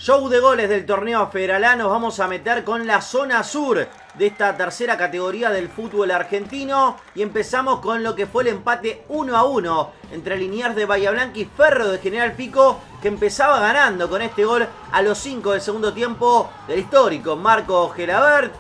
Show de goles del torneo federal A. Nos vamos a meter con la zona sur de esta tercera categoría del fútbol argentino. Y empezamos con lo que fue el empate 1-1 entre Liniers de Bahía Blanca y Ferro de General Pico, que empezaba ganando con este gol a los 5 del segundo tiempo del histórico Marco Gelabert.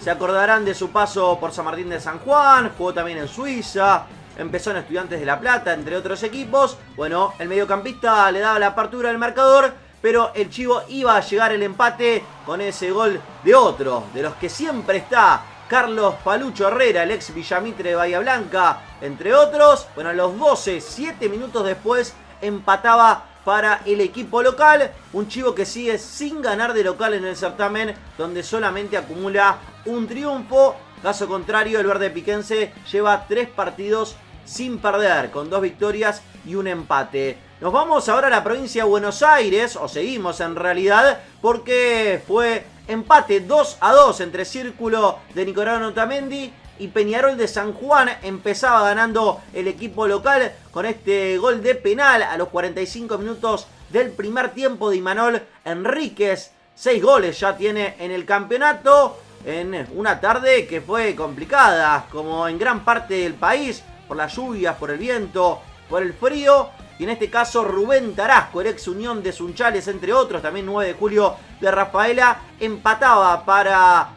Se acordarán de su paso por San Martín de San Juan, jugó también en Suiza, empezó en Estudiantes de La Plata, entre otros equipos. Bueno, el mediocampista le daba la apertura del marcador, pero el Chivo iba a llegar el empate con ese gol de otro, de los que siempre está, Carlos Palucho Herrera, el ex Villamitre de Bahía Blanca, entre otros. Bueno, a los 12, 7 minutos después, empataba para el equipo local. Un Chivo que sigue sin ganar de local en el certamen, donde solamente acumula un triunfo. Caso contrario, el verde piquense lleva 3 partidos sin perder, con 2 victorias y un empate. Nos vamos ahora a la provincia de Buenos Aires, o seguimos en realidad, porque fue empate 2-2 entre Círculo de Nicolás Otamendi y Peñarol de San Juan. Empezaba ganando el equipo local con este gol de penal a los 45 minutos del primer tiempo de Imanol Enríquez. 6 goles ya tiene en el campeonato, en una tarde que fue complicada, como en gran parte del país, por las lluvias, por el viento, por el frío. Y en este caso Rubén Tarasco, el ex Unión de Sunchales, entre otros, también 9 de julio de Rafaela, empataba para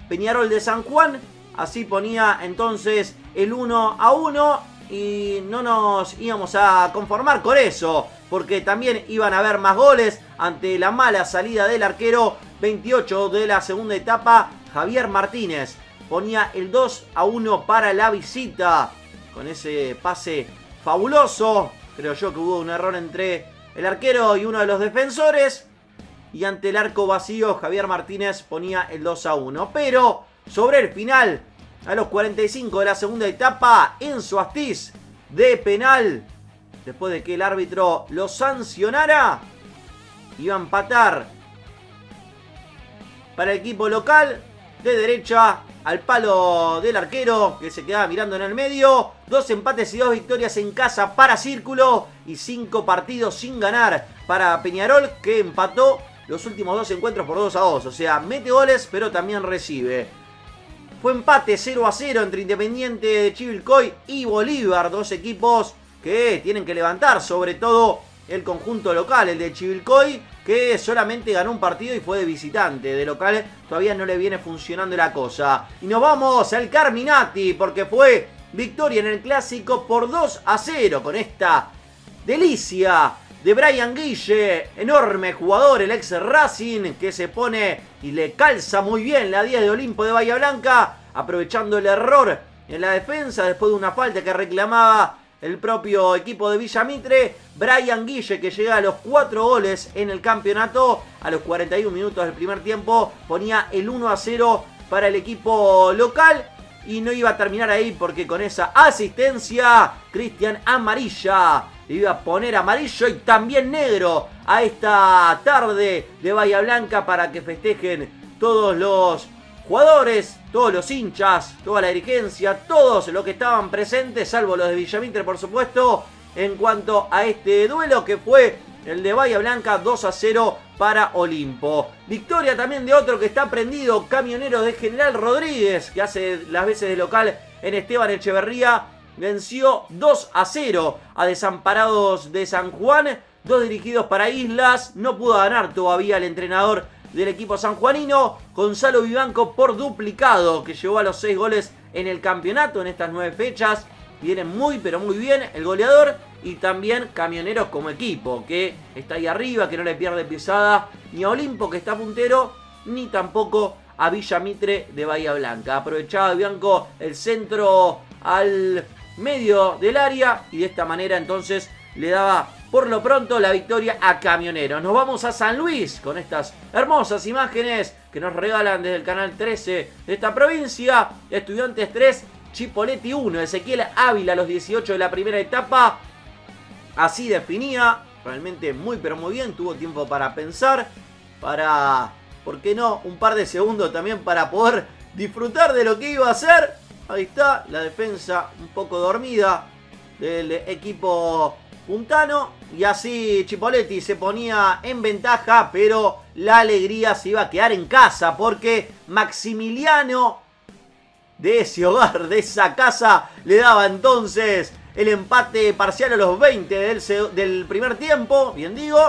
Peñarol de San Juan. Así ponía entonces el 1-1 y no nos íbamos a conformar con eso, porque también iban a haber más goles ante la mala salida del arquero. 28 de la segunda etapa, Javier Martínez ponía el 2-1 para la visita, con ese pase fabuloso. Creo yo que hubo un error entre el arquero y uno de los defensores, y ante el arco vacío Javier Martínez ponía el 2-1. Pero sobre el final, a los 45 de la segunda etapa, Enzo Astiz de penal, después de que el árbitro lo sancionara, iba a empatar para el equipo local, de derecha al palo del arquero, que se quedaba mirando en el medio. 2 empates y 2 victorias en casa para Círculo, y 5 partidos sin ganar para Peñarol, que empató los últimos 2 encuentros por 2-2. O sea, mete goles pero también recibe. Fue empate 0-0 entre Independiente de Chivilcoy y Bolívar, 2 equipos que tienen que levantar, sobre todo el conjunto local, el de Chivilcoy, que solamente ganó un partido y fue de visitante. De local todavía no le viene funcionando la cosa. Y nos vamos al Carminati, porque fue victoria en el clásico por 2-0 con esta delicia de Brian Guille, enorme jugador, el ex Racing, que se pone y le calza muy bien la 10 de Olimpo de Bahía Blanca, aprovechando el error en la defensa después de una falta que reclamaba el propio equipo de Villamitre. Brian Guille, que llega a los 4 goles en el campeonato, a los 41 minutos del primer tiempo, ponía el 1-0 para el equipo local. Y no iba a terminar ahí, porque con esa asistencia, Cristian Amarilla le iba a poner amarillo y también negro a esta tarde de Bahía Blanca, para que festejen todos los jugadores, todos los hinchas, toda la dirigencia, todos los que estaban presentes, salvo los de Villamitre, por supuesto, en cuanto a este duelo que fue el de Bahía Blanca, 2-0 para Olimpo. Victoria también de otro que está prendido, Camioneros de General Rodríguez, que hace las veces de local en Esteban Echeverría. Venció 2-0 a Desamparados de San Juan, 2 dirigidos para Islas. No pudo ganar todavía el entrenador del equipo sanjuanino, Gonzalo Vivanco, por duplicado, que llegó a los 6 goles en el campeonato en estas 9 fechas. Viene muy pero muy bien el goleador, y también Camioneros como equipo, que está ahí arriba, que no le pierde pisada ni a Olimpo, que está puntero, ni tampoco a Villamitre de Bahía Blanca. Aprovechaba Vivanco el centro al medio del área, y de esta manera entonces le daba por lo pronto la victoria a Camioneros. Nos vamos a San Luis con estas hermosas imágenes que nos regalan desde el canal 13 de esta provincia. Estudiantes 3, Chipoleti 1. Ezequiel Ávila a los 18 de la primera etapa. Así definía, realmente muy pero muy bien. Tuvo tiempo para pensar, para, ¿por qué no?, un par de segundos también para poder disfrutar de lo que iba a hacer. Ahí está la defensa un poco dormida del equipo Puntano. Y así Chipoletti se ponía en ventaja, pero la alegría se iba a quedar en casa porque Maximiliano de ese hogar, de esa casa, le daba entonces el empate parcial a los 20 del primer tiempo, bien digo.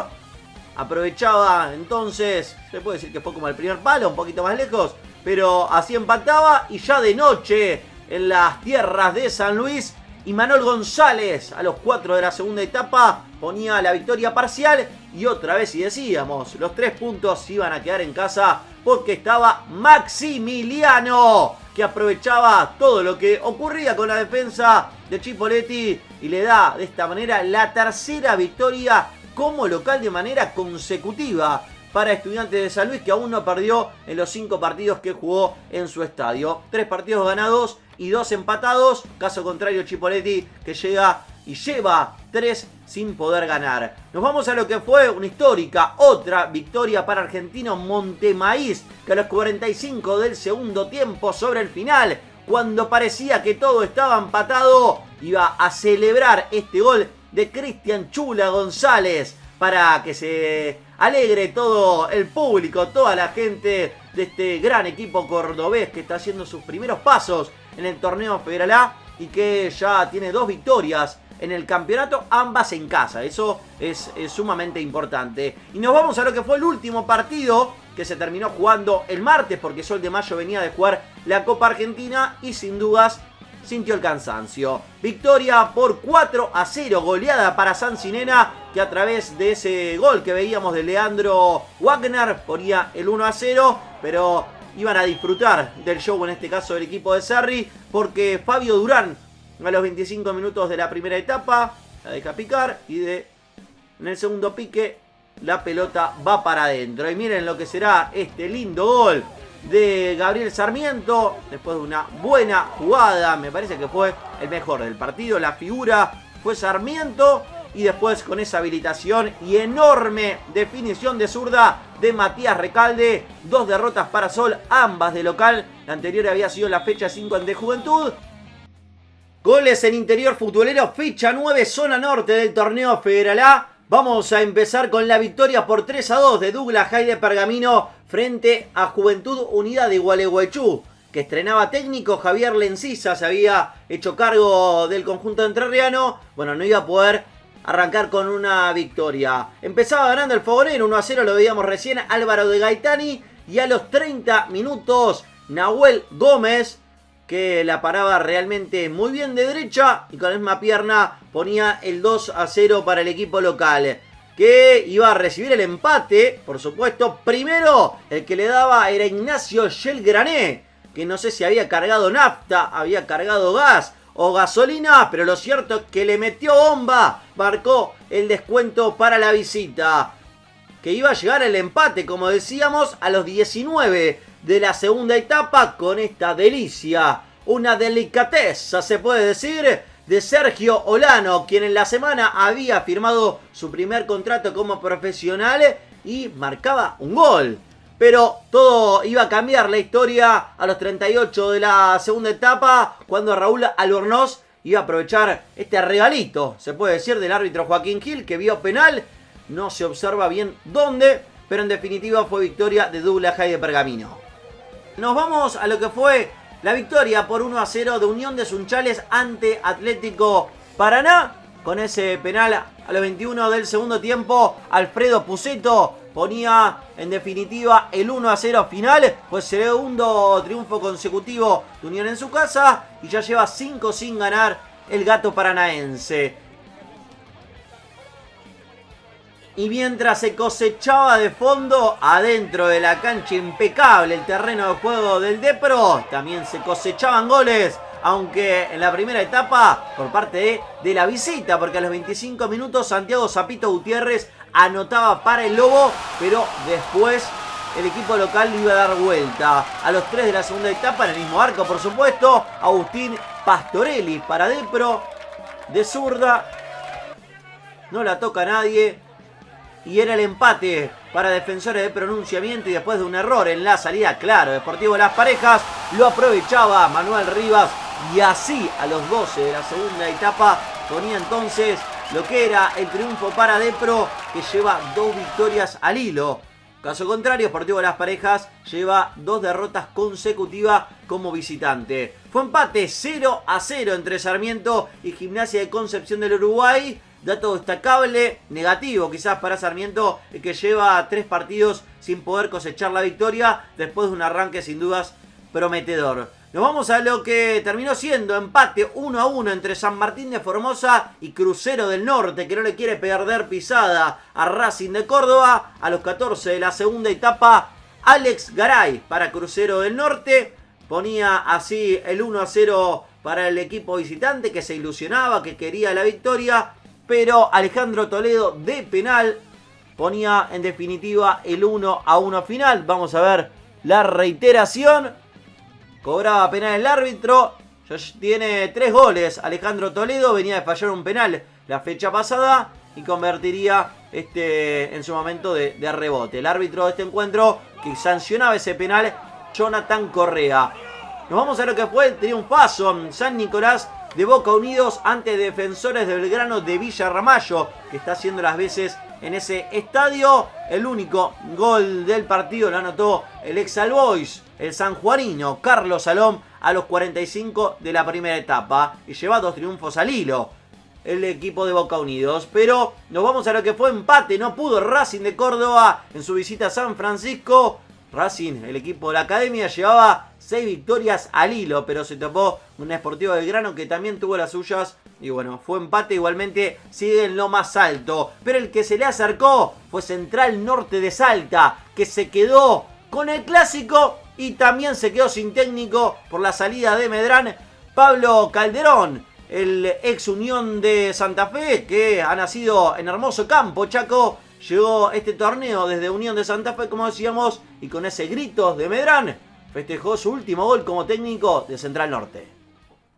Aprovechaba entonces, se puede decir que fue como el primer palo, un poquito más lejos, pero así empataba. Y ya de noche, en las tierras de San Luis, Imanol González, a los 4 de la segunda etapa, ponía la victoria parcial. Y otra vez, y decíamos, los 3 puntos iban a quedar en casa porque estaba Maximiliano, que aprovechaba todo lo que ocurría con la defensa de Chipoletti y le da de esta manera la tercera victoria como local de manera consecutiva para Estudiantes de San Luis, que aún no perdió en los 5 partidos que jugó en su estadio. 3 partidos ganados y 2 empatados. Caso contrario, Chipoletti, que llega y lleva 3 sin poder ganar. Nos vamos a lo que fue una histórica, otra victoria para Argentino Montemaíz, que a los 45 del segundo tiempo, sobre el final, cuando parecía que todo estaba empatado, iba a celebrar este gol de Cristian Chula González para que se alegre todo el público, toda la gente de este gran equipo cordobés que está haciendo sus primeros pasos en el torneo Federal A y que ya tiene 2 victorias en el campeonato, ambas en casa. Eso es sumamente importante. Y nos vamos a lo que fue el último partido, que se terminó jugando el martes, porque Sol de Mayo venía de jugar la Copa Argentina y sin dudas sintió el cansancio. Victoria por 4-0, goleada para Sancinena, que a través de ese gol que veíamos de Leandro Wagner ponía el 1-0, pero iban a disfrutar del show, en este caso del equipo de Sarri, porque Fabio Durán, a los 25 minutos de la primera etapa, la deja picar y en el segundo pique la pelota va para adentro. Y miren lo que será este lindo gol de Gabriel Sarmiento, después de una buena jugada. Me parece que fue el mejor del partido. La figura fue Sarmiento, y después con esa habilitación y enorme definición de zurda de Matías Recalde. 2 derrotas para Sol, ambas de local. La anterior había sido la fecha 5 ante Juventud. Goles en Interior Futbolero, fecha 9, zona norte del torneo Federal A. Vamos a empezar con la victoria por 3-2 de Douglas High de Pergamino frente a Juventud Unida de Gualeguaychú, que estrenaba técnico. Javier Lencisa se había hecho cargo del conjunto entrerriano. Bueno, no iba a poder arrancar con una victoria. Empezaba ganando el Fogonero 1-0, lo veíamos recién, Álvaro de Gaetani. Y a los 30 minutos, Nahuel Gómez, que la paraba realmente muy bien de derecha y con la misma pierna ponía el 2-0 para el equipo local, que iba a recibir el empate, por supuesto. Primero el que le daba era Ignacio Gelgrané, que no sé si había cargado nafta, había cargado gas o gasolina, pero lo cierto es que le metió bomba, marcó el descuento para la visita, que iba a llegar el empate, como decíamos, a los 19 de la segunda etapa, con esta delicia, una delicateza se puede decir, de Sergio Olano, quien en la semana había firmado su primer contrato como profesional y marcaba un gol. Pero todo iba a cambiar la historia a los 38 de la segunda etapa, cuando Raúl Albornoz iba a aprovechar este regalito, se puede decir, del árbitro Joaquín Gil, que vio penal. No se observa bien dónde, pero en definitiva fue victoria de Douglas High de Pergamino. Nos vamos a lo que fue la victoria por 1-0 de Unión de Sunchales ante Atlético Paraná. Con ese penal a los 21 del segundo tiempo, Alfredo Puceto ponía en definitiva el 1-0 final. Fue el segundo triunfo consecutivo de Unión en su casa y ya lleva 5 sin ganar el gato paranaense. Y mientras se cosechaba de fondo, adentro de la cancha impecable, el terreno de juego del Depro, también se cosechaban goles, aunque en la primera etapa por parte de la visita, porque a los 25 minutos Santiago Zapito Gutiérrez anotaba para el Lobo, pero después el equipo local le iba a dar vuelta. A los 3 de la segunda etapa, en el mismo arco por supuesto, Agustín Pastorelli para Depro, de zurda, no la toca nadie. Y era el empate para Defensores de Pronunciamiento, y después de un error en la salida, claro, Deportivo Las Parejas, lo aprovechaba Manuel Rivas, y así a los 12 de la segunda etapa ponía entonces lo que era el triunfo para Depro, que lleva 2 victorias al hilo. Caso contrario, Sportivo Las Parejas lleva 2 derrotas consecutivas como visitante. Fue empate 0-0 entre Sarmiento y Gimnasia de Concepción del Uruguay. Dato destacable, negativo quizás para Sarmiento, que lleva 3 partidos sin poder cosechar la victoria después de un arranque sin dudas prometedor. Nos vamos a lo que terminó siendo empate 1-1 entre San Martín de Formosa y Crucero del Norte, que no le quiere perder pisada a Racing de Córdoba. A los 14 de la segunda etapa, Alex Garay para Crucero del Norte ponía así el 1-0 para el equipo visitante, que se ilusionaba, que quería la victoria, pero Alejandro Toledo de penal ponía en definitiva el 1-1 final. Vamos a ver la reiteración. Cobraba penal el árbitro, ya tiene 3 goles. Alejandro Toledo venía de fallar un penal la fecha pasada y convertiría en su momento de rebote. El árbitro de este encuentro que sancionaba ese penal, Jonathan Correa. Nos vamos a lo que fue el triunfazo en San Nicolás de Boca Unidos ante Defensores de Belgrano de Villa Ramallo, que está haciendo las veces en ese estadio. El único gol del partido lo anotó el ex All Boys, el sanjuanino Carlos Salom, a los 45 de la primera etapa, y lleva 2 triunfos al hilo el equipo de Boca Unidos. Pero nos vamos a lo que fue empate. No pudo Racing de Córdoba en su visita a San Francisco. Racing, el equipo de la academia, llevaba 6 victorias al hilo, pero se topó un Sportivo Belgrano que también tuvo las suyas. Y bueno, fue empate, igualmente sigue en lo más alto. Pero el que se le acercó fue Central Norte de Salta, que se quedó con el clásico y también se quedó sin técnico por la salida de Medrán. Pablo Calderón, el ex Unión de Santa Fe, que ha nacido en Hermoso Campo, Chaco, llegó este torneo desde Unión de Santa Fe, como decíamos, y con ese grito de Medrán festejó su último gol como técnico de Central Norte.